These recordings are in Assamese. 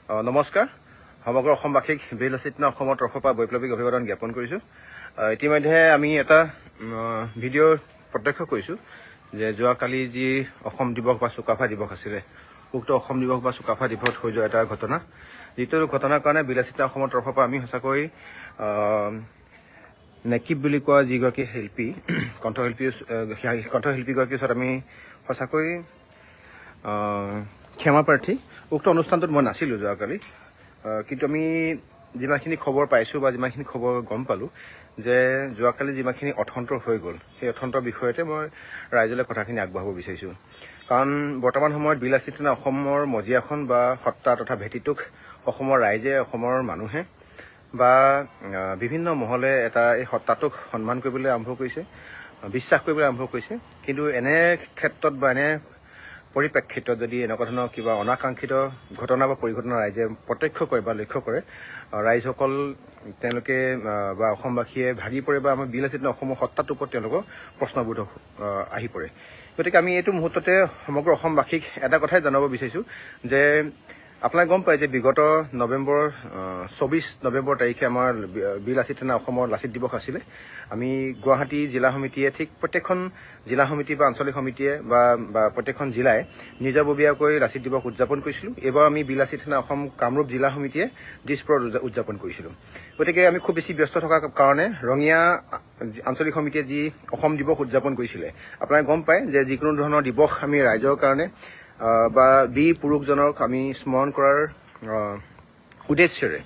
নমস্কাৰ সমগ্ৰ অসমবাসীক বিল চিত্না অসমৰ তৰফৰ পৰা বৈপ্লৱিক অভিবাদন জ্ঞাপন কৰিছোঁ। ইতিমধ্যে আমি এটা ভিডিঅ' প্ৰত্যক্ষ কৰিছোঁ যে যোৱাকালি যি অসম দিৱস বা চুকাফা দিৱস আছিলে, উক্ত অসম দিৱস বা চুকাফা দিৱসত হৈ যোৱা এটা ঘটনা, যিটো ঘটনাৰ কাৰণে বিলাচিতা অসমৰ তৰফৰ পৰা আমি সঁচাকৈ নেকিব বুলি কোৱা যিগৰাকী শিল্পী কণ্ঠশিল্পীগৰাকীৰ ওচৰত আমি সঁচাকৈ ক্ষমা প্ৰাৰ্থী। উক্ত অনুষ্ঠানটোত মই নাছিলোঁ যোৱাকালি, কিন্তু আমি যিমানখিনি খবৰ পাইছোঁ বা যিমানখিনি খবৰ গম পালোঁ যে যোৱাকালি যিমানখিনি অথন্তৰ হৈ গ'ল, সেই অথন্তৰ বিষয়তে মই ৰাইজলৈ কথাখিনি আগবঢ়াব বিচাৰিছোঁ। কাৰণ বৰ্তমান সময়ত বিলাচিতা অসমৰ মজিয়াখন বা সত্তা তথা ভেটিটোক অসমৰ ৰাইজে, অসমৰ মানুহে বা বিভিন্ন মহলে এই সত্তাটোক সন্মান কৰিবলৈ আৰম্ভ কৰিছে, বিশ্বাস কৰিবলৈ আৰম্ভ কৰিছে। কিন্তু এনে ক্ষেত্ৰত বা এনে পৰিপ্ৰেক্ষিতত যদি এনেকুৱা ধৰণৰ কিবা অনাকাংক্ষিত ঘটনা বা পৰিঘটনা ৰাইজে প্ৰত্যক্ষ কৰে বা লক্ষ্য কৰে, ৰাইজসকল তেওঁলোকে বা অসমবাসীয়ে ভাগি পৰে বা আমাৰ বিলাচিতা অসমৰ সত্তাটোৰ ওপৰত তেওঁলোকৰ প্ৰশ্নবোধ আহি পৰে। গতিকে আমি এইটো মুহূৰ্ততে সমগ্ৰ অসমবাসীক এটা কথাই জনাব বিচাৰিছোঁ যে আপোনালোকে গম পায় যে বিগত 24 নৱেম্বৰ তাৰিখে আমাৰ বিলাচিতা অসমৰ লাচিত দিৱস আছিলে। আমি গুৱাহাটী জিলা সমিতিয়ে ঠিক প্ৰত্যেকখন জিলা সমিতি বা আঞ্চলিক সমিতিয়ে বা প্ৰত্যেকখন জিলাই নিজাববীয়াকৈ লাচিত দিৱস উদযাপন কৰিছিলোঁ। এইবাৰ আমি বিলাচিতা অসম কামৰূপ জিলা সমিতিয়ে দিছপুৰত উদযাপন কৰিছিলোঁ। গতিকে আমি খুব বেছি ব্যস্ত থকাৰ কাৰণে ৰঙিয়া আঞ্চলিক সমিতিয়ে যি অসম দিৱস উদযাপন কৰিছিলে, আপোনালোকে গম পায় যে যিকোনো ধৰণৰ দিৱস আমি ৰাইজৰ কাৰণে বা বীৰ পুৰুষজনক আমি স্মৰণ কৰাৰ উদ্দেশ্যেৰে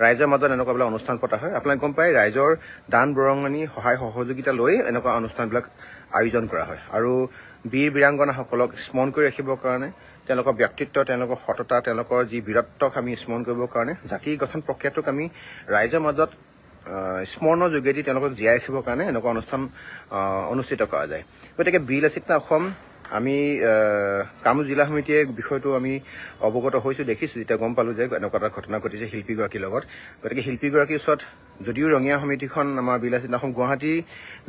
ৰাইজৰ মাজত এনেকুৱাবিলাক অনুষ্ঠান পতা হয়। আপোনালোকে গম পায় ৰাইজৰ দান বৰঙণি সহায় সহযোগিতা লৈ এনেকুৱা অনুষ্ঠানবিলাক আয়োজন কৰা হয়। আৰু বীৰ বীৰাংগনাসকলক স্মৰণ কৰি ৰাখিবৰ কাৰণে, তেওঁলোকৰ ব্যক্তিত্ব, তেওঁলোকৰ সততা, তেওঁলোকৰ যি বীৰত্বক আমি স্মৰণ কৰিবৰ কাৰণে জাতি গঠন প্ৰক্ৰিয়াটোক আমি ৰাইজৰ মাজত স্মৰণৰ যোগেদি তেওঁলোকক জীয়াই ৰাখিবৰ কাৰণে এনেকুৱা অনুষ্ঠান অনুষ্ঠিত কৰা যায়। গতিকে বিলাচিতা অসম আমি কামৰূপ জিলা সমিতিয়ে বিষয়টো আমি অৱগত হৈছোঁ, দেখিছোঁ, যেতিয়া গম পালোঁ যে এনেকুৱা এটা ঘটনা ঘটিছে শিল্পীগৰাকীৰ লগত। গতিকে শিল্পীগৰাকীৰ ওচৰত যদিও ৰঙিয়া সমিতিখন আমাৰ বিলাচিতা অসম গুৱাহাটীৰ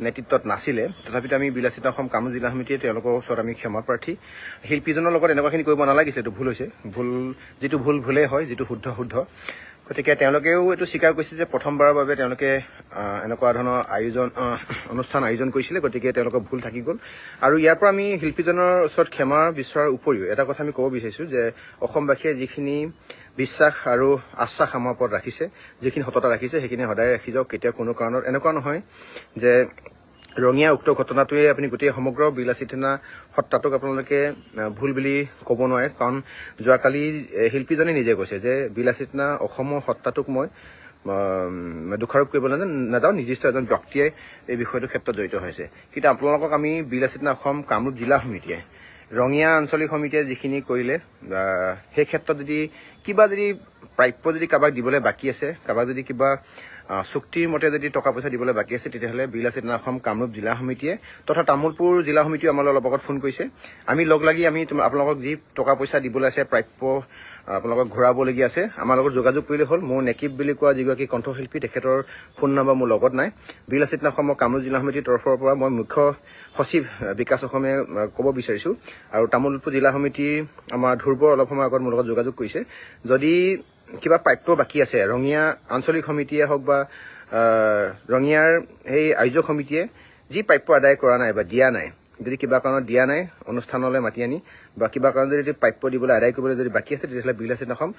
নেতৃত্বত নাছিলে, তথাপিতো আমি বিলাচিতা অসম কামৰূপ জিলা সমিতিয়ে তেওঁলোকৰ ওচৰত আমি ক্ষমা প্ৰাৰ্থী। শিল্পীজনৰ লগত এনেকুৱাখিনি কৰিব নালাগিছিলে, এইটো ভুল হৈছে। যিটো ভুল ভুলেই হয়, যিটো শুদ্ধ শুদ্ধ। গতিকে তেওঁলোকেও এইটো স্বীকাৰ কৰিছে যে প্ৰথমবাৰৰ বাবে তেওঁলোকে এনেকুৱা ধৰণৰ অনুষ্ঠান আয়োজন কৰিছিলে। গতিকে তেওঁলোকৰ ভুল থাকি গ'ল। আৰু ইয়াৰ পৰা আমি শিল্পীজনৰ ওচৰত ক্ষমা বিচৰাৰ উপৰিও এটা কথা আমি ক'ব বিচাৰিছোঁ যে অসমবাসীয়ে যিখিনি বিশ্বাস আৰু আশ্বাস আমাৰ ওপৰত ৰাখিছে, যিখিনি সততা ৰাখিছে, সেইখিনি সদায় ৰাখি যাওক। কেতিয়াও কোনো কাৰণত এনেকুৱা নহয় যে ৰঙিয়া উক্ত ঘটনাটোৱে আপুনি গোটেই সমগ্ৰ বিলাচিতা সত্তাটোক আপোনালোকে ভুল বুলি ক'ব নোৱাৰে। কাৰণ যোৱাকালি শিল্পীজনে নিজে কৈছে যে বিলাচিতা অসমৰ সত্তাটোক মই দোষাৰোপ কৰিবলৈ নাযাওঁ, নিৰ্দিষ্ট এজন ব্যক্তিয়ে এই বিষয়টোৰ ক্ষেত্ৰত জড়িত হৈছে। কিন্তু আপোনালোকক আমি বিলাচিতা অসম কামৰূপ জিলা সমিতিয়ে, ৰঙিয়া আঞ্চলিক সমিতিয়ে যিখিনি কৰিলে, সেই ক্ষেত্ৰত যদি প্ৰাপ্য যদি কাৰোবাক দিবলৈ বাকী আছে, কাৰোবাক যদি কিবা চুক্তিৰ মতে যদি টকা পইচা দিবলৈ বাকী আছে, তেতিয়াহ'লে বিলাচিতা অসম কামৰূপ জিলা সমিতিয়ে তথা তামোলপুৰ জিলা সমিতিও আমালৈ অলপ আগত ফোন কৰিছে। আমি লগ লাগি আমি আপোনালোকক যি টকা পইচা দিবলৈ আছে, প্ৰাপ্য আপোনালোকক ঘূৰাবলগীয়া আছে, আমাৰ লগত যোগাযোগ কৰিলে হ'ল। মোৰ নেকিব বুলি কোৱা যিগৰাকী কণ্ঠশিল্পী, তেখেতৰ ফোন নম্বৰ মোৰ লগত নাই। বিলাচিতা অসমৰ কামৰূপ জিলা সমিতিৰ তৰফৰ পৰা মই মুখ্য সচিব বিকাশ অসমে ক'ব বিচাৰিছোঁ। আৰু তামোলপুৰ জিলা সমিতিৰ আমাৰ ধ্ৰুৱৰ অলপ সময় আগত মোৰ লগত যোগাযোগ কৰিছে। যদি কিবা প্ৰাপ্য বাকী আছে, ৰঙিয়া আঞ্চলিক সমিতিয়ে হওক বা ৰঙিয়াৰ সেই আয়োজক সমিতিয়ে যি প্ৰাপ্য আদায় কৰা নাই বা দিয়া নাই, যদি কিবা কাৰণত দিয়া নাই অনুষ্ঠানলৈ মাতি আনি, বা কিবা কাৰণত যদি প্ৰাপ্য দিবলৈ আদায় কৰিবলৈ যদি বাকী আছে, তেতিয়াহ'লে বিলাচিতা অসম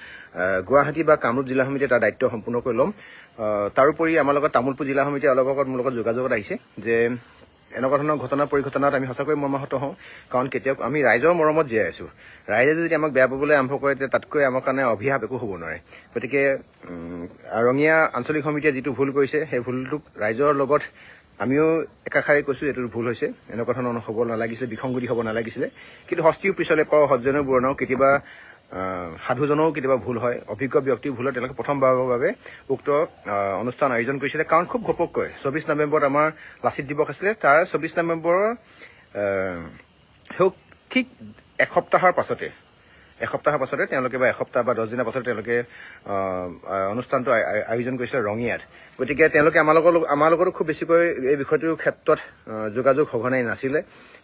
গুৱাহাটী বা কামৰূপ জিলা সমিতিয়ে তাৰ দায়িত্ব সম্পূৰ্ণকৈ ল'ম। তাৰোপৰি আমাৰ লগত তামোলপুৰ জিলা সমিতিয়ে অলপ আগত মোৰ লগত যোগাযোগত আহিছে যে এনেকুৱা ধৰণৰ পৰিঘটনাত আমি সঁচাকৈ মৰ্মাহত হওঁ। কাৰণ কেতিয়াও আমি ৰাইজৰ মৰমত জীয়াই আছোঁ। ৰাইজে যদি আমাক বেয়া পাবলৈ আৰম্ভ কৰে, তেতিয়া তাতকৈ আমাৰ কাৰণে অভিশাপ একো হ'ব নোৱাৰে। গতিকে ৰঙিয়া আঞ্চলিক সমিতিয়ে যিটো ভুল কৰিছে, সেই ভুলটোক ৰাইজৰ লগত আমিও একাষাৰে কৈছোঁ, এইটো ভুল হৈছে। এনেকুৱা ধৰণৰ হ'ব নালাগিছিলে, বিসংগতি হ'ব নালাগিছিলে। কিন্তু হস্তিও পিছলৈ পাওঁ, সজ্জনেও বুৰণাও। কেতিয়াবা সাধুজনৰো কেতিয়াবা ভুল হয়, অভিজ্ঞ ব্যক্তিৰ ভুলত তেওঁলোকে প্ৰথমবাৰৰ বাবে উক্ত অনুষ্ঠান আয়োজন কৰিছিলে। কাৰণ খুব ঘপককৈ 24 নৱেম্বৰত আমাৰ লাচিত দিৱস আছিলে, তাৰ 24 নৱেম্বৰৰ ঠিক এসপ্তাহৰ পাছতে তেওঁলোকে বা এসপ্তাহ বা 10 দিনৰ পাছতে তেওঁলোকে অনুষ্ঠানটো আয়োজন কৰিছিলে ৰঙিয়াত। গতিকে তেওঁলোকে আমাৰ লগতো খুব বেছিকৈ এই বিষয়টোৰ ক্ষেত্ৰত যোগাযোগ সঘনাই নাছিলে।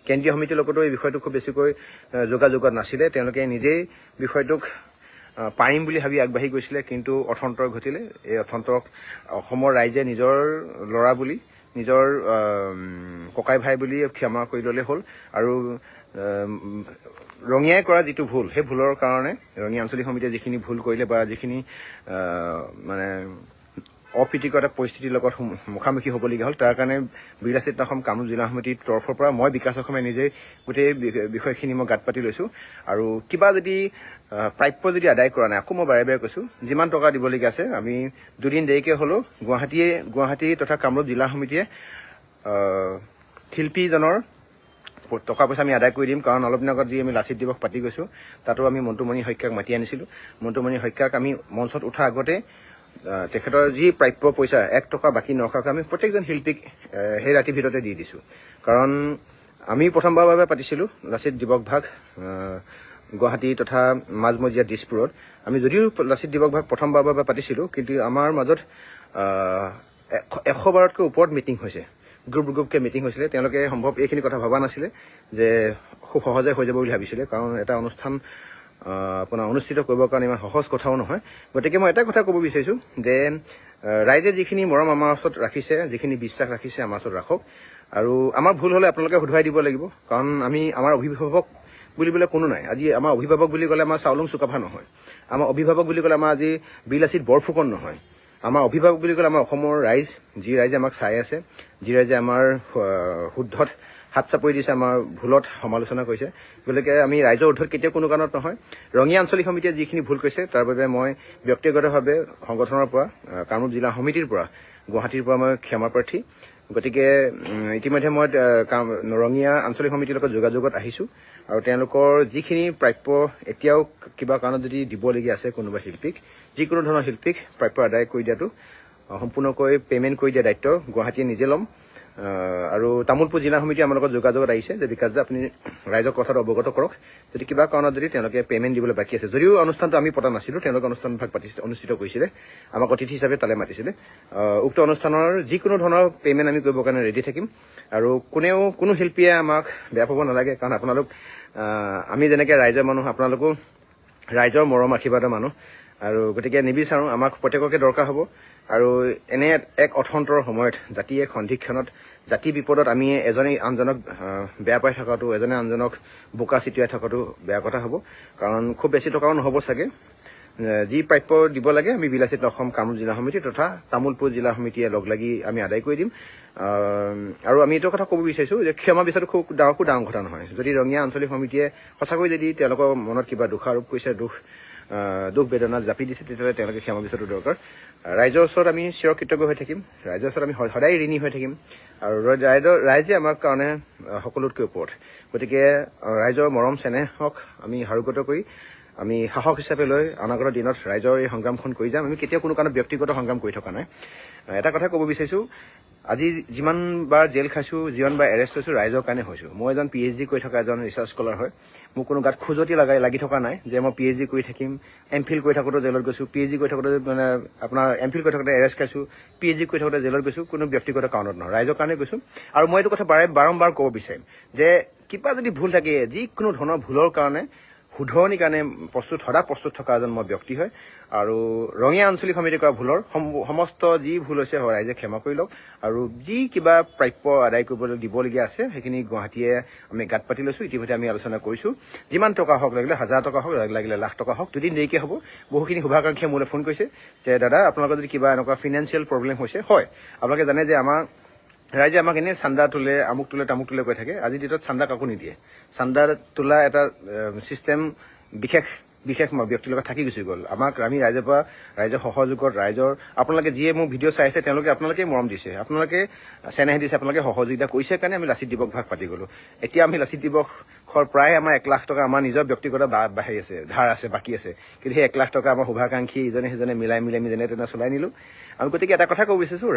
কেন্দ্ৰীয় সমিতিৰ লগতো এই বিষয়টো খুব বেছিকৈ যোগাযোগত নাছিলে। তেওঁলোকে নিজেই বিষয়টোক পাৰিম বুলি ভাবি আগবাঢ়ি গৈছিলে, কিন্তু অৰ্থন্তৰ ঘটিলে। এই অৰ্থন্তৰক অসমৰ ৰাইজে নিজৰ ল'ৰা বুলি, নিজৰ ককাই ভাই বুলি ক্ষমা কৰি ল'লে হ'ল। আৰু ৰঙিয়াই কৰা যিটো ভুল, সেই ভুলৰ কাৰণে ৰঙিয়া আঞ্চলিক সমিতিয়ে যিখিনি ভুল কৰিলে বা যিখিনি মানে অপ্ৰীতিকৰ এটা পৰিস্থিতিৰ লগত মুখামুখি হ'বলগীয়া হ'ল, তাৰ কাৰণে বীৰলাচিত অসম কামৰূপ জিলা সমিতিৰ তৰফৰ পৰা মই বিকাশ অসমে নিজেই গোটেই বিষয়খিনি মই গাঁত পাতি লৈছোঁ। আৰু কিবা যদি প্ৰাপ্য যদি আদায় কৰা নাই, আকৌ মই বাৰে বাৰে কৈছোঁ, যিমান টকা দিবলগীয়া আছে আমি দুদিন দেৰিকৈ হ'লেও গুৱাহাটী তথা কামৰূপ জিলা সমিতিয়ে শিল্পীজনৰ টকা পইচা আমি আদায় কৰি দিম। কাৰণ অলপ দিনৰ আগত যি আমি লাচিত দিৱস পাতি গৈছোঁ, তাতো আমি মন্টুমণি শইকীয়াক মাতি আনিছিলোঁ। মন্টুমণি শইকীয়াক আমি মঞ্চত উঠাৰ আগতে তেখেতৰ যি প্ৰাপ্য পইচা 1 টকা বাকী নৰখাকৈ আমি প্ৰত্যেকজন শিল্পীক সেই ৰাতিৰ ভিতৰতে দি দিছোঁ। কাৰণ আমি প্ৰথমবাৰৰ বাবে পাতিছিলোঁ লাচিত দিৱস ভাগ গুৱাহাটী তথা মাজমজিয়া দিছপুৰত। আমি যদিও লাচিত দিৱস ভাগ প্ৰথমবাৰৰ বাবে পাতিছিলোঁ, কিন্তু আমাৰ মাজত 100 বাৰতকৈ ওপৰত মিটিং হৈছে, গ্ৰুপকৈ মিটিং হৈছিলে। তেওঁলোকে সম্ভৱ এইখিনি কথা ভবা নাছিলে যে খুব সহজে হৈ যাব বুলি ভাবিছিলে, কাৰণ এটা অনুষ্ঠান আপোনাৰ অনুষ্ঠিত কৰিবৰ কাৰণে ইমান সহজ কথাও নহয়। গতিকে মই এটা কথা ক'ব বিচাৰিছোঁ যে ৰাইজে যিখিনি মৰম আমাৰ ওচৰত ৰাখিছে, যিখিনি বিশ্বাস ৰাখিছে, আমাৰ ওচৰত ৰাখক। আৰু আমাৰ ভুল হ'লে আপোনালোকে শুধৰাই দিব লাগিব, কাৰণ আমাৰ অভিভাৱক বুলিবলৈ কোনো নাই। আজি আমাৰ অভিভাৱক বুলি ক'লে আমাৰ চাউলুং চুকাফা নহয়, আমাৰ অভিভাৱক বুলি ক'লে আমাৰ আজি বীৰলাচিত বৰফুকন নহয়। আমাৰ অভিভাৱক বুলি ক'লে আমাৰ অসমৰ ৰাইজ, যি ৰাইজে আমাক চাই আছে, যি ৰাইজে আমাৰ শুদ্ধত হাত চাপৰি দিছে, আমাৰ ভুলত সমালোচনা কৰিছে। গতিকে আমি ৰাইজৰ ঊৰ্ধত কেতিয়াও কোনো কাৰণত নহয়। ৰঙিয়া আঞ্চলিক সমিতিয়ে যিখিনি ভুল কৰিছে, তাৰ বাবে মই ব্যক্তিগতভাৱে সংগঠনৰ পৰা, কামৰূপ জিলা সমিতিৰ পৰা, গুৱাহাটীৰ পৰা মই ক্ষমা প্ৰাৰ্থী। গতিকে ইতিমধ্যে মই ৰঙিয়া আঞ্চলিক সমিতিৰ লগত যোগাযোগত আহিছোঁ। আৰু তেওঁলোকৰ যিখিনি প্ৰাপ্য এতিয়াও কিবা কাৰণত যদি দিবলগীয়া আছে কোনোবা শিল্পীক, যিকোনো ধৰণৰ শিল্পীক প্ৰাপ্য আদায় কৰি দিয়াটো, সম্পূৰ্ণকৈ পে'মেণ্ট কৰি দিয়া দায়িত্ব গুৱাহাটীয়ে নিজে ল'ম। আৰু তামোলপুৰ জিলা সমিতি আমাৰ লগত যোগাযোগত আহিছে যে বিকাশ দা আপুনি ৰাইজক কথাটো অৱগত কৰক, যদি কিবা কাৰণত যদি তেওঁলোকে পে'মেণ্ট দিবলৈ বাকী আছে। যদিও অনুষ্ঠানটো আমি পতা নাছিলোঁ, তেওঁলোকে অনুষ্ঠান ভাগ অনুষ্ঠিত কৰিছিলে, আমাক অতিথি হিচাপে তালৈ মাতিছিলে। উক্ত অনুষ্ঠানৰ যিকোনো ধৰণৰ পে'মেণ্ট আমি কৰিবৰ কাৰণে ৰেডি থাকিম। আৰু কোনো শিল্পীয়ে আমাক বেয়া পাব নালাগে, কাৰণ আপোনালোক আমি যেনেকৈ ৰাইজৰ মানুহ, আপোনালোকো ৰাইজৰ মৰম আশীৰ্বাদৰ মানুহ। আৰু গতিকে নিবিচাৰোঁ, আমাক প্ৰত্যেককে দৰকাৰ হ'ব। আৰু এনে এক অৰ্থন্তৰ সময়ত, জাতি এক সন্ধিক্ষণত, জাতি বিপদত আমি এজনে আনজনক বেয়া পাই থকাটো, এজনে আনজনক বোকা ছিটিয়াই থকাটো বেয়া কথা হ'ব। কাৰণ খুব বেছি টকাও নহ'ব চাগে। যি প্ৰাপ্য দিব লাগে আমি বীৰলাচিত অসম কামৰূপ জিলা সমিতি তথা তামোলপুৰ জিলা সমিতিয়ে লগ লাগি আমি আদায় কৰি দিম। আৰু আমি এইটো কথা ক'ব বিচাৰিছোঁ যে ক্ষমা বিচৰাটো খুব ডাঙৰ কথা নহয়। যদি ৰঙিয়া আঞ্চলিক সমিতিয়ে সঁচাকৈ যদি তেওঁলোকৰ মনত কিবা দোষাৰোপ কৰিছে, দুখ বেদনা জাপি দিছে, তেতিয়াহ'লে তেওঁলোকে ক্ষমা বিচৰাটো দৰকাৰ। ৰাইজৰ ওচৰত আমি চিৰকৃতজ্ঞ হৈ থাকিম, ৰাইজৰ ওচৰত আমি সদায় ঋণী হৈ থাকিম। আৰু ৰাইজে আমাৰ কাৰণে সকলোতকৈ ওপৰত। গতিকে ৰাইজৰ মৰম চেনেহক আমি সাৰোগত কৰি আমি সাহস হিচাপে লৈ অনাগত দিনত ৰাইজৰ এই সংগ্ৰামখন কৰি যাম। আমি কেতিয়াও কোনো কাৰণত ব্যক্তিগত সংগ্ৰাম কৰি থকা নাই। এটা কথা ক'ব বিচাৰিছোঁ, আজি যিমানবাৰ জেল খাইছোঁ, যিমানবাৰ এৰেষ্ট হৈছোঁ, ৰাইজৰ কাৰণে হৈছোঁ। মই এজন PhD কৰি থকা এজন ৰিচাৰ্চ স্কলাৰ হয়। মোৰ কোনো গাত খোজতি লাগি থকা নাই যে মই PhD কৰি থাকিম। MPhil কৰি থাকোঁতে জেলত গৈছোঁ, PhD কৰি থাকোঁতে মানে আপোনাৰ MPhil কৰি থাকোঁতে এৰেষ্ট খাইছোঁ, PhD কৰি থাকোঁতে জেলত গৈছোঁ। কোনো ব্যক্তিগত কাৰণত নহয়, ৰাইজৰ কাৰণে গৈছোঁ। আৰু মই এইটো কথা বাৰম্বাৰ ক'ব বিচাৰিম যে কিবা যদি ভুল থাকে, যিকোনো ধৰণৰ ভুলৰ কাৰণে শুধৰণিৰ কাৰণে সদা প্ৰস্তুত থকা এজন মই ব্যক্তি হয়। আৰু ৰঙিয়া আঞ্চলিক সমিতি কৰা ভুলৰ সমস্ত যি ভুল হৈছে ৰাইজে ক্ষমা কৰি লওক। আৰু যি কিবা প্ৰাপ্য আদায় কৰিবলৈ দিবলগীয়া আছে সেইখিনি গুৱাহাটীয়ে আমি গাঁত পাতি লৈছোঁ। ইতিমধ্যে আমি আলোচনা কৰিছোঁ, যিমান টকা হওক, লাগিলে 1000 টকা হওক, লাগিলে লাখ টকা হওক, দুদিন দেৰিকৈ হ'ব। বহুখিনি শুভাকাংক্ষীয়ে মোলৈ ফোন কৰিছে যে দাদা আপোনালোকৰ যদি কিবা এনেকুৱা ফিনেন্সিয়েল প্ৰব্লেম হৈছে, হয় আপোনালোকে জানে যে আমাৰ ৰাইজে আমাক এনেই চান্দা তোলে, আমুক তোলে, তামুক তোলে কৈ থাকে। আজিৰ ডেটত চান্দা কাকো নিদিয়ে। চান্দা তোলা এটা ছিষ্টেম বিশেষ ব্যক্তিৰ লগত থাকি গুচি গ'ল। আমি ৰাইজৰ পৰা, ৰাইজৰ সহযোগত, আপোনালোকে যিয়ে মোৰ ভিডিঅ' চাই আছে তেওঁলোকে মৰম দিছে, আপোনালোকে চেনেহ দিছে, আপোনালোকে সহযোগিতা কৰিছে কাৰণে আমি লাচিত দিৱস ভাগ পাতি গ'লোঁ। এতিয়া আমি লাচিত দিৱসৰ প্ৰায় আমাৰ 1 লাখ টকা আমাৰ নিজৰ ব্যক্তিগত ধাৰ আছে, বাকী আছে। কিন্তু সেই 1 লাখ টকা আমাৰ শুভাকাংক্ষী ইজনে সিজনে মিলাই আমি যেনে তেনে চলাই নিলোঁ। আৰু গতিকে এটা কথা ক'ব বিচাৰিছোঁ,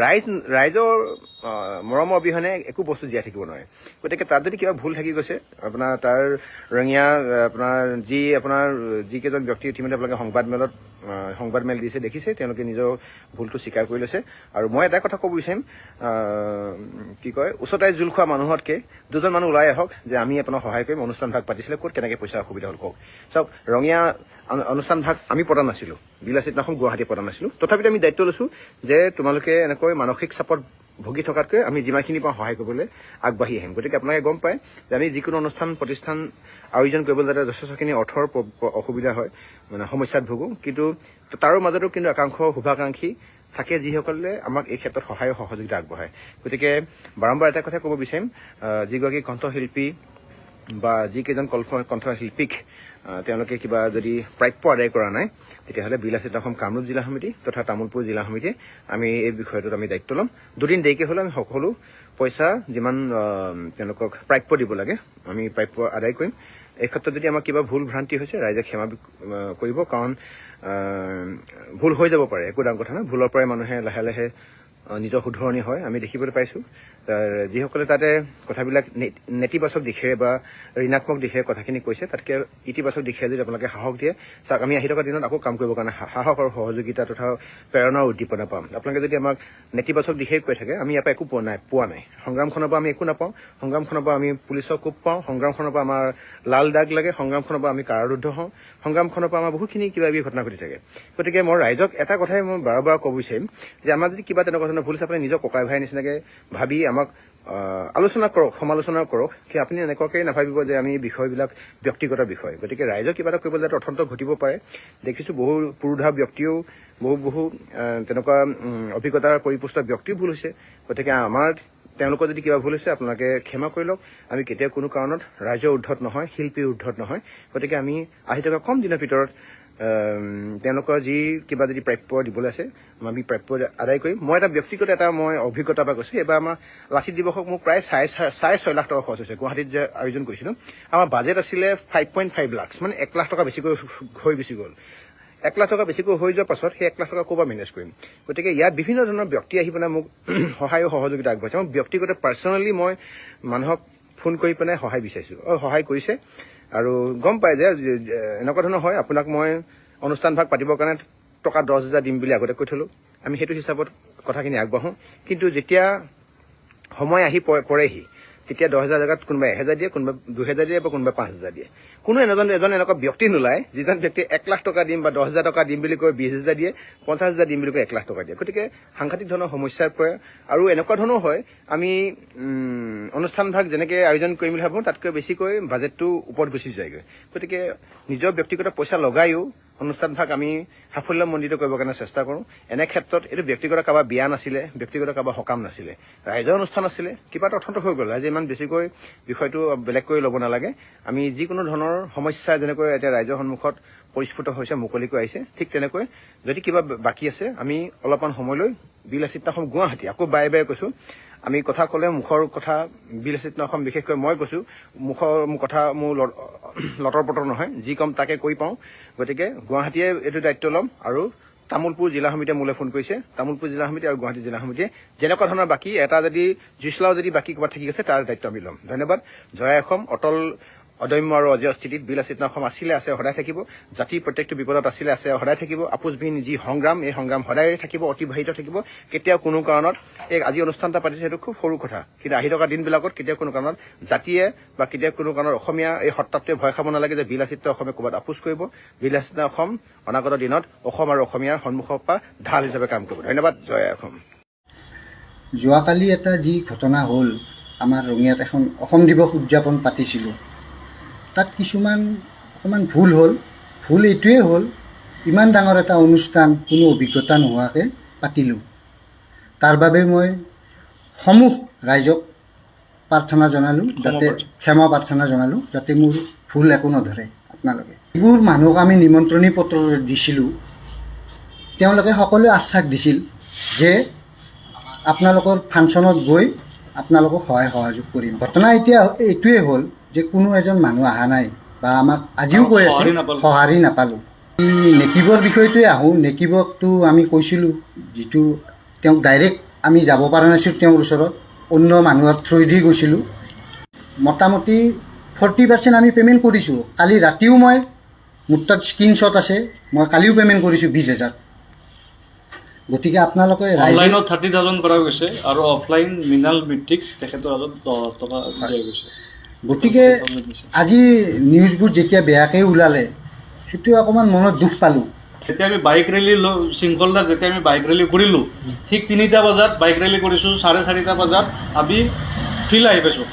ৰাইজৰ মৰমৰ অবিহনে একো বস্তু জীয়াই থাকিব নোৱাৰে। গতিকে তাত যদি কিবা ভুল থাকি গৈছে, আপোনাৰ তাৰ ৰঙিয়া যিকেইজন ব্যক্তি ইতিমধ্যে আপোনালোকে সংবাদ মেল দিছে, দেখিছে, তেওঁলোকে নিজৰ ভুলটো স্বীকাৰ কৰি লৈছে। আৰু মই এটা কথা ক'ব বিচাৰিম, ওচৰতে জোল খোৱা মানুহতকৈ দুজন মানুহ ওলাই আহক যে আমি আপোনাক সহায় কৰিম, অনুষ্ঠান ভাগ পাতিছিলে ক'ত কেনেকৈ পইচা অসুবিধা হ'ল কওক চাওক ৰঙীয়া অনুষ্ঠান ভাগ আমি পতা নাছিলোঁ বিলাসী দিনাখন গুৱাহাটী পতা নাছিলোঁ তথাপিতো আমি দায়িত্ব লৈছোঁ যে তোমালোকে এনেকৈ মানসিক চাপত ভুগি থকাতকৈ আমি যিমানখিনি পাওঁ সহায় কৰিবলৈ আগবাঢ়ি আহিম গতিকে আপোনালোকে গম পায় যে আমি যিকোনো অনুষ্ঠান প্ৰতিষ্ঠান আয়োজন কৰিবলৈ যাতে যথেষ্টখিনি অৰ্থৰ অসুবিধা হয় মানে সমস্যাত ভোগোঁ কিন্তু তাৰো মাজতো কিন্তু একাংশ শুভাকাংক্ষী থাকে যিসকলে আমাক এই ক্ষেত্ৰত সহায় সহযোগিতা আগবঢ়ায় গতিকে বাৰম্বাৰ এটা কথা ক'ব বিচাৰিম যিগৰাকী কণ্ঠশিল্পী বা যিকেইজন কণ্ঠশিল্পীক তেওঁলোকে কিবা যদি প্ৰাপ্য আদায় কৰা নাই তেতিয়াহ'লে বিলাসিতা অসম কামৰূপ জিলা সমিতি তথা তামোলপুৰ জিলা সমিতিয়ে আমি এই বিষয়টোত আমি দায়িত্ব ল'ম দুদিন দেৰিকৈ হ'লে আমি সকলো পইচা যিমান তেওঁলোকক প্ৰাপ্য দিব লাগে আমি প্ৰাপ্য আদায় কৰিম এই ক্ষেত্ৰত যদি আমাৰ কিবা ভুল ভ্ৰান্তি হৈছে ৰাইজে ক্ষমা কৰিব কাৰণ ভুল হৈ যাব পাৰে একো ডাঙৰ কথা নহয় ভুলৰ পৰাই মানুহে লাহে লাহে নিজৰ শুধৰণি হয় আমি দেখিবলৈ পাইছোঁ যিসকলে তাতে কথাবিলাক নেতিবাচক দিশেৰে বা ঋণাত্মক দিশেৰে কথাখিনি কৈছে তাতকৈ ইতিবাচক দিশেৰে যদি আপোনালোকে সাহস দিয়ে চাওক আমি আহি থকা দিনত আকৌ কাম কৰিবৰ কাৰণে সাহস আৰু সহযোগিতা তথা প্ৰেৰণাৰ উদ্দীপনা পাম আপোনালোকে যদি আমাক নেতিবাচক দিশেই কৈ থাকে আমি ইয়াৰ পৰা একো পোৱা নাই সংগ্ৰামখনৰ পৰা আমি একো নাপাওঁ সংগ্ৰামখনৰ পৰা আমি পুলিচৰ কোপ পাওঁ সংগ্ৰামখনৰ পৰা আমাৰ লাল দাগ লাগে সংগ্ৰামখনৰ পৰা আমি কাৰাৰুদ্ধ হওঁ সংগ্ৰামখনৰ পৰা আমাৰ বহুতখিনি কিবা কিবি ঘটনা ঘটি থাকে গতিকে মই ৰাইজক এটা কথাই মই বাৰ ক'ব বিচাৰিম যে আমাৰ যদি কিবা তেনেকুৱা ধৰণৰ ভুল আছে আপুনি নিজৰ ককাই ভাই নিচিনাকৈ ভাবি আমাক আলোচনা কৰক সমালোচনা কৰক কি আপুনি এনেকুৱাকৈ নাভাবিব যে আমি বিষয়বিলাক ব্যক্তিগত বিষয় গতিকে ৰাইজক কিবা এটা কৰিবলৈ যাতে অথন্ত ঘটিব পাৰে দেখিছোঁ বহু পুৰুধা ব্যক্তিও বহু তেনেকুৱা অভিজ্ঞতাৰ পৰিপুষ্ট ব্যক্তিও ভুল হৈছে গতিকে আমাৰ তেওঁলোকৰ যদি কিবা ভুল হৈছে আপোনালোকে ক্ষমা কৰি লওক আমি কেতিয়াও কোনো কাৰণত ৰাইজৰ উৰ্ধত নহয় শিল্পীৰ উৰ্ধত নহয় গতিকে আমি আহি থকা কম দিনৰ ভিতৰত তেওঁলোকৰ যি কিবা যদি প্ৰাপ্য দিবলৈ আছে আমি প্ৰাপ্য আদায় কৰিম মই এটা ব্যক্তিগত মই অভিজ্ঞতাৰ পৰা কৈছোঁ এইবাৰ আমাৰ লাচিত দিৱসক মোক প্ৰায় 6.5 লাখ টকা খৰচ হৈছে গুৱাহাটীত যে আয়োজন কৰিছিলোঁ আমাৰ বাজেট আছিলে 5.5 লাখ মানে 1 লাখ টকা বেছিকৈ হৈ গুচি গ'ল 1 লাখ টকা বেছিকৈ হৈ যোৱাৰ পাছত সেই 1 লাখ টকা ক'ৰ পৰা মেনেজ কৰিম গতিকে ইয়াত বিভিন্ন ধৰণৰ ব্যক্তি আহি পেলাই মোক সহায় সহযোগিতা আগবঢ়াইছে মই ব্যক্তিগত পাৰ্চনেলি মই মানুহক ফোন কৰি পেলাই সহায় বিচাৰিছোঁ সহায় কৰিছে আৰু গম পায় যে এনেকুৱা ধৰণৰ হয় আপোনাক মই অনুষ্ঠান ভাগ পাতিবৰ কাৰণে টকা 10,000 দিম বুলি আগতে কৈ থলোঁ আমি সেইটো হিচাপত কথাখিনি আগবাঢ়োঁ কিন্তু যেতিয়া সময় আহি পৰেহি তেতিয়া 10,000 জেগাত কোনোবাই 1,000 দিয়ে কোনোবাই 2,000 দিয়ে বা কোনোবাই 5,000 দিয়ে কোনো এজন এনেকুৱা ব্যক্তি নোলায় যিজন ব্যক্তিয়ে 1 লাখ টকা দিম বা 10,000 টকা দিম বুলি কৈ 20,000 দিয়ে 50,000 দিম বুলি কৈ 1 লাখ টকা দিয়ে গতিকে সাংঘাতিক ধৰণৰ সমস্যাৰ পৰে আৰু এনেকুৱা ধৰণৰ হয় আমি অনুষ্ঠান ভাগ যেনেকৈ আয়োজন কৰিম বুলি ভাবোঁ তাতকৈ বেছিকৈ বাজেটটো ওপৰত গুচি যায়গৈ গতিকে নিজৰ ব্যক্তিগত পইচা লগায়ো অনুষ্ঠান ভাগ আমি সাফল্যমণ্ডিত কৰিবৰ কাৰণে চেষ্টা কৰোঁ এনে ক্ষেত্ৰত এইটো ব্যক্তিগত কাৰোবাৰ বিয়া নাছিলে ব্যক্তিগত কাৰোবাৰ সকাম নাছিলে ৰাইজৰ অনুষ্ঠান আছিলে কিবা এটা অৰ্থন্ত হৈ গ'ল ৰাইজে ইমান বেছিকৈ বিষয়টো বেলেগকৈ ল'ব নালাগে আমি যিকোনো ধৰণৰ সমস্যা যেনেকৈ এতিয়া ৰাইজৰ সন্মুখত পৰিস্ফুট হৈছে মুকলিকৈ আহিছে ঠিক তেনেকৈ যদি কিবা বাকী আছে আমি অলপমান সময়লৈ বিলাসিতা অসম গুৱাহাটী আকৌ বাৰে বাৰে কৈছোঁ আমি কথা ক'লে মুখৰ কথা বিলাসিতা অসম বিশেষকৈ মই কৈছোঁ মুখৰ কথা মোৰ লটৰ পটৰ নহয় যি কম তাকে কৈ পাওঁ গতিকে গুৱাহাটীয়ে এইটো দায়িত্ব ল'ম আৰু তামোলপুৰ জিলা সমিতিয়ে মোলৈ ফোন কৰিছে তামোলপুৰ জিলা সমিতি আৰু গুৱাহাটী জিলা সমিতিয়ে যেনেকুৱা ধৰণৰ বাকী এটা যদি জুইচলাও যদি বাকী ক'ৰবাত থাকি আছে তাৰ দায়িত্ব আমি ল'ম ধন্যবাদ জয় অসম অটল অদম্য আৰু অজয় স্থিতিত বিলাসিতা অসম আছিলে আছে সদায় থাকিব জাতিৰ প্ৰত্যেকটো বিপদত আছিলে আছে সদায় থাকিব আপোচবিহীন যি সংগ্ৰাম এই সংগ্ৰাম সদায় থাকিব অতিবাহিত থাকিব কেতিয়াও কোনো কাৰণত এই আজি অনুষ্ঠান এটা পাতিছে সেইটো খুব সৰু কথা কিন্তু আহি থকা দিনবিলাকত কেতিয়াও কোনো কাৰণত জাতিয়ে বা কেতিয়াও কোনো কাৰণত অসমীয়া এই সত্তাটোৱে ভয় খাব নালাগে যে বিলাসিতা অসমে ক'ৰবাত আপোচ কৰিব বিলাসিতা অসম অনাগত দিনত অসম আৰু অসমীয়াৰ সন্মুখৰ পৰা ঢাল হিচাপে কাম কৰিব ধন্যবাদ জয় অসম যোৱাকালি এটা যি ঘটনা হ'ল আমাৰ ৰঙিয়াত এখন অসম দিৱস উদযাপন পাতিছিলোঁ তাত কিছুমান অকণমান ভুল হ'ল ভুল এইটোৱে হ'ল ইমান ডাঙৰ এটা অনুষ্ঠান কোনো অভিজ্ঞতা নোহোৱাকৈ পাতিলোঁ তাৰ বাবে মই সমূহ ৰাইজক প্ৰাৰ্থনা জনালোঁ যাতে ক্ষমা প্ৰাৰ্থনা জনালোঁ যাতে মোৰ ভুল একো নধৰে আপোনালোকে এইবোৰ মানুহক আমি নিমন্ত্ৰণী পত্ৰ দিছিলোঁ তেওঁলোকে সকলোৱে আশ্বাস দিছিল যে আপোনালোকৰ ফাংচনত গৈ আপোনালোকক সহায় সহযোগ কৰিম ঘটনা এতিয়া এইটোৱে হ'ল যে কোনো এজন মানুহ অহা নাই বা আমাক আজিও কৈ আছে সঁহাৰি নাপালোঁ এই নেকিবৰ বিষয়টোৱে আহোঁ নেকিবকটো আমি কৈছিলোঁ যিটো তেওঁক ডাইৰেক্ট আমি যাব পৰা নাছিলোঁ তেওঁৰ ওচৰত অন্য মানুহৰ থ্ৰুৱেদি গৈছিলোঁ মোটামুটি 40% আমি পে'মেণ্ট কৰিছোঁ কালি ৰাতিও মই মোৰ তাত স্ক্ৰীনশ্বট আছে মই কালিও পে'মেণ্ট কৰিছোঁ 20,000 গতিকে আপোনালোকে অনলাইনত 30,000 কৰা গৈছে আৰু অফলাইন মৃণাল মিত্ৰিক তেখেতৰ হাতত 10,000 টকা দিয়া গৈছে গতিকে আজি নিউজবোৰ যেতিয়া বেয়াকৈ ওলালে সেইটো অকণমান মনত দুখ পালোঁ। যেতিয়া আমি বাইক ৰেলী শৃংখলদাৰ যেতিয়া আমি বাইক ৰেলী কৰিলোঁ, ঠিক 3টা বজাত বাইক ৰেলী কৰিছোঁ, 4:30 বজাত আমি ফিল্ড আহি পাইছোঁ,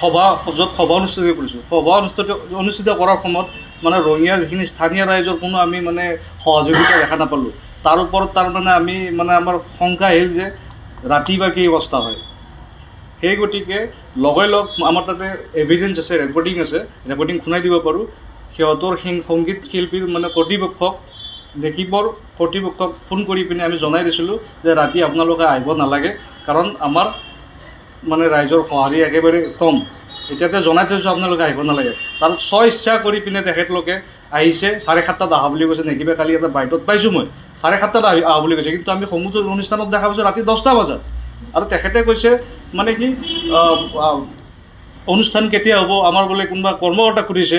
য'ত সভা অনুষ্ঠিত কৰিছোঁ। সভা অনুষ্ঠিত কৰাৰ সময়ত মানে ৰঙিয়াৰ যিখিনি স্থানীয় ৰাইজৰ কোনো আমি মানে সহযোগিতা দেখা নাপালোঁ। তাৰ ওপৰত তাৰমানে আমি মানে আমাৰ শংকা আহিল যে ৰাতি বা কি অৱস্থা হয়। সেই গতিকে লগে লগ আমাৰ তাতে এভিডেঞ্চ আছে, ৰেকৰ্ডিং শুনাই দিব পাৰোঁ। সিহঁতৰ সংগীত শিল্পীৰ মানে কৰ্তৃপক্ষক ফোন কৰি পিনে আমি জনাই দিছিলোঁ যে ৰাতি আপোনালোকে আহিব নালাগে, কাৰণ আমাৰ মানে ৰাইজৰ সঁহাৰি একেবাৰে কম। এতিয়াতে জনাই থৈছোঁ আপোনালোকে আহিব নালাগে। তাৰ ইচ্ছা কৰি পিনে তেখেতলোকে আহিছে। 7:30 অহা বুলি কৈছে নেকি, কালি এটা বাইটত পাইছোঁ মই 7:30 অহা বুলি কৈছে, কিন্তু আমি সমুদ্ৰ অনুষ্ঠানত দেখা পাইছোঁ ৰাতি 10টা বজাত। আৰু তেখেতে কৈছে মানে কি অনুষ্ঠান কেতিয়া হ'ব, আমাৰ বোলে কোনোবা কৰ্মকৰ্তা সুধিছে,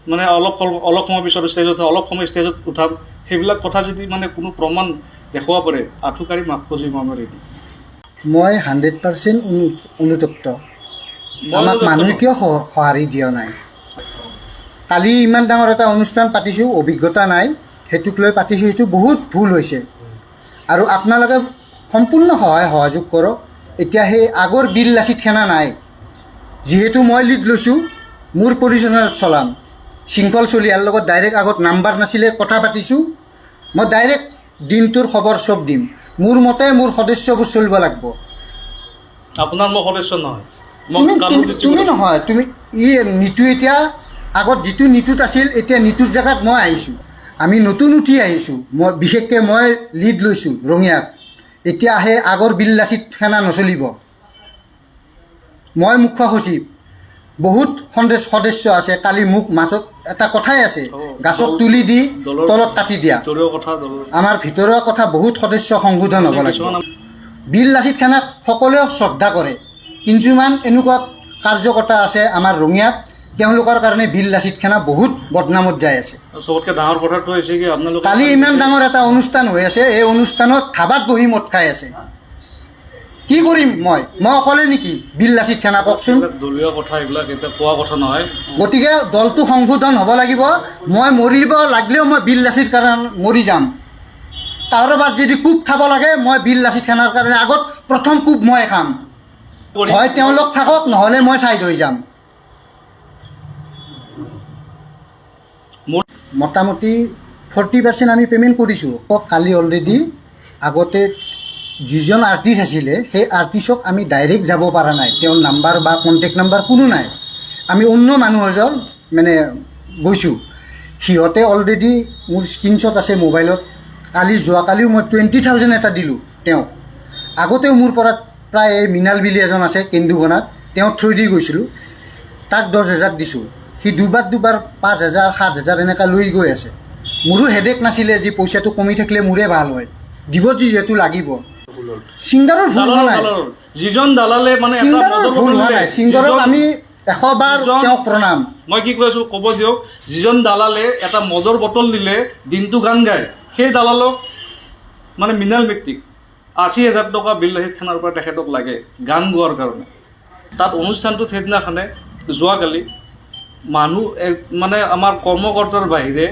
মানে অলপ সময় পিছত ষ্টেজত অলপ সময় ষ্টেজত উঠাম। সেইবিলাক কথা যদি মানে কোনো প্ৰমাণ দেখুৱাব পাৰে, আঁঠুকাৰি মাফ খুজিম আমাৰ এইটো। মই 100% অনুতপ্ত। আমাক মানুহে কিয় সঁহাৰি দিয়া নাই? কালি ইমান ডাঙৰ এটা অনুষ্ঠান পাতিছোঁ, অভিজ্ঞতা নাই, সেইটোক লৈ পাতিছোঁ, সেইটো বহুত ভুল হৈছে। আৰু আপোনালোকে সম্পূৰ্ণ সহযোগ কৰক। এতিয়া সেই আগৰ বিল লাচিত খানা নাই, যিহেতু মই লিড লৈছোঁ, মোৰ পৰিচালনাত চলাম। শৃংখল চলিয়াৰ লগত ডাইৰেক্ট আগত নাম্বাৰ নাছিলে, কথা পাতিছোঁ। মই ডাইৰেক্ট দিনটোৰ খবৰ চব দিম। মোৰ মতে মোৰ সদস্যবোৰ চলিব লাগিব। আপোনাৰ মই সদস্য নহয়, তুমি নহয়, তুমি নিতু এতিয়া আগত যিটো নিতুত আছিল, এতিয়া নিতুৰ জেগাত মই আহিছোঁ। আমি নতুন উঠি আহিছোঁ। মই বিশেষকৈ মই লিড লৈছোঁ ৰঙিয়াত। এতিয়া সেই আগৰ বিল লাচিত খানা নচলিব। মই মুখ্য সচিব, বহুত সদস্য আছে। কালি মোক মাজত এটা কথাই আছে, গাছত তুলি দি তলত কাটি দিয়া। আমাৰ ভিতৰুৱা কথা বহুত সদস্য সংশোধন হ'ব লাগিব। বিল লাচিত খানাক সকলোৱে শ্ৰদ্ধা কৰে, কিছুমান এনেকুৱা কাৰ্যকৰ্তা আছে আমাৰ ৰঙিয়াত, তেওঁলোকৰ কাৰণে বিল লাচিত খানা বহুত বদনামত যাই আছে। চবতকৈ ডাঙৰ কথাটো হৈছে কি, আপোনালোকে কালি ইমান ডাঙৰ এটা অনুষ্ঠান হৈ আছে, এই অনুষ্ঠানত ধাবাত বহি মদ খাই আছে। কি কৰিম মই অকলে নেকি বিল লাচিত খানা? কওকচোন। দলীয় কথা এইবিলাক এতিয়া কোৱা কথা নহয়। গতিকে দলটো সংশোধন হ'ব লাগিব। মই মৰিব লাগিলেও মই বিল লাচিত খানা মৰি যাম। কাৰোবাৰ যদি কোব খাব লাগে, মই বিল লাচিত খানাৰ কাৰণে আগত প্ৰথম কোব মই খাম। হয় তেওঁলোক থাকক, নহ'লে মই ছাইড হৈ যাম। মোটামুটি 40% আমি পে'মেণ্ট কৰিছোঁ। কালি অলৰেডি আগতে যিজন আৰ্টিষ্ট আছিলে, সেই আৰ্টিষ্টক আমি ডাইৰেক্ট যাব পৰা নাই। তেওঁৰ নাম্বাৰ বা কণ্টেক্ট নাম্বাৰ কোনো নাই। আমি অন্য মানুহ এজন মানে গৈছোঁ। সিহঁতে অলৰেডি মোৰ স্ক্ৰীনশ্বট আছে মোবাইলত। যোৱাকালিও মই 20,000 এটা দিলোঁ তেওঁক। আগতেও মোৰ পৰা প্ৰায় মৃণাল বুলি এজন আছে কেন্দুগনাত, তেওঁ থ্ৰু দি গৈছিলোঁ, তাক 10,000 দিছোঁ। সি দুবাৰ 5,000 7,000 এনেকৈ লৈ গৈ আছে। মোৰো হেডেক নাছিলে যে পইচাটো কমি থাকিলে মোৰে ভাল হয়, দিব যিহেতু লাগিব। ছিংগাৰৰ ভুল হোৱা নাই, যিজন দালালে মানে ছিংগাৰৰ ভুল হোৱা নাই। ছিংগাৰক আমি 100 বাৰ তেওঁক প্ৰণাম। মই কি কৈ আছোঁ ক'ব দিয়ক। যিজন দালালে এটা মদৰ বটল দিলে, দিনটো গান গায়, সেই দালালক মানে মৃণাল ব্যক্তিক 80,000 টকা বিল লাচিত খানাৰ পৰা তেখেতক লাগে গান গোৱাৰ কাৰণে। তাত অনুষ্ঠানটোত সেইদিনাখনে যোৱাকালি মানুহ মানে আমাৰ কৰ্মকৰ্তাৰ বাহিৰে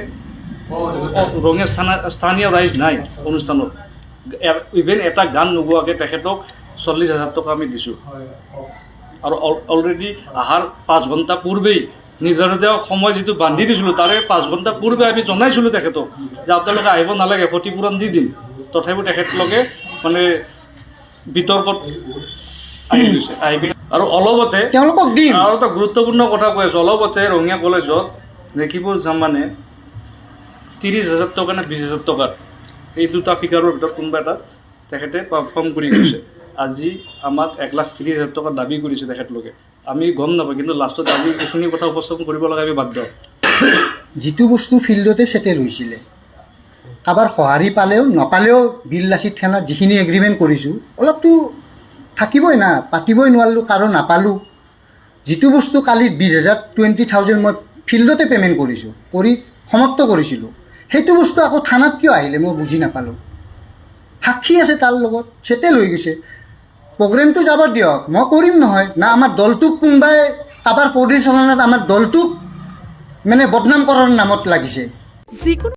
ৰঙিয়া স্থানীয় ৰাইজ নাই অনুষ্ঠানত। ইভেন এটা গান নোগোৱাকৈ তেখেতক 40,000 টকা আমি দিছোঁ। আৰু অলৰেডি অহাৰ 5 ঘণ্টা পূৰ্বেই নিৰ্ধাৰিত সময় যিটো বান্ধি দিছিলোঁ, তাৰে 5 ঘণ্টা পূৰ্বে আমি জনাইছিলোঁ তেখেতক যে আপোনালোকে আহিব নালাগে, ক্ষতিপূৰণ দি দিম। তথাপিও তেখেতলোকে মানে বিতৰ্কত আহি গৈছে। আৰু অলপতে তেওঁলোকক দিম। আৰু এটা গুৰুত্বপূৰ্ণ কথা কৈ আছোঁ, অলপতে ৰঙিয়া কলেজত নেকিবুল জামানে 30,000 টকা নে 20,000 টকাত, এই দুটা ফিগাৰৰ ভিতৰত কোনোবা এটা তেখেতে পাৰফৰ্ম কৰি গৈছে। আজি আমাক 1,30,000 টকা দাবী কৰিছে তেখেতলোকে। আমি গম নাপাওঁ, কিন্তু লাষ্টত আজি এইখিনি কথা উপস্থাপন কৰিব লগা আমি বাধ্য। যিটো বস্তু ফিল্ডতে ছেটেল হৈছিলে, কাৰোবাৰ সঁহাৰি পালেও নাপালেও বিল লাচিত খানাত যিখিনি এগ্ৰিমেণ্ট কৰিছোঁ, অলপতো থাকিবই না, পাতিবই নোৱাৰিলোঁ কাৰণ নাপালোঁ। যিটো বস্তু কালি 20,000 20,000 মই ফিল্ডতে পে'মেণ্ট কৰিছোঁ, কৰি সমাপ্ত কৰিছিলোঁ, সেইটো বস্তু আকৌ থানাত কিয় আহিলে মই বুজি নাপালোঁ। সাক্ষী আছে তাৰ লগত, ছেটেল হৈ গৈছে। প্ৰগ্ৰেমটো যাব দিয়ক, মই কৰিম নহয় না। আমাৰ দলটোক কোনোবাই কাৰোবাৰ পৰিচালনাত আমাৰ দলটোক মানে বদনাম কৰাৰ নামত লাগিছে। যিকোনো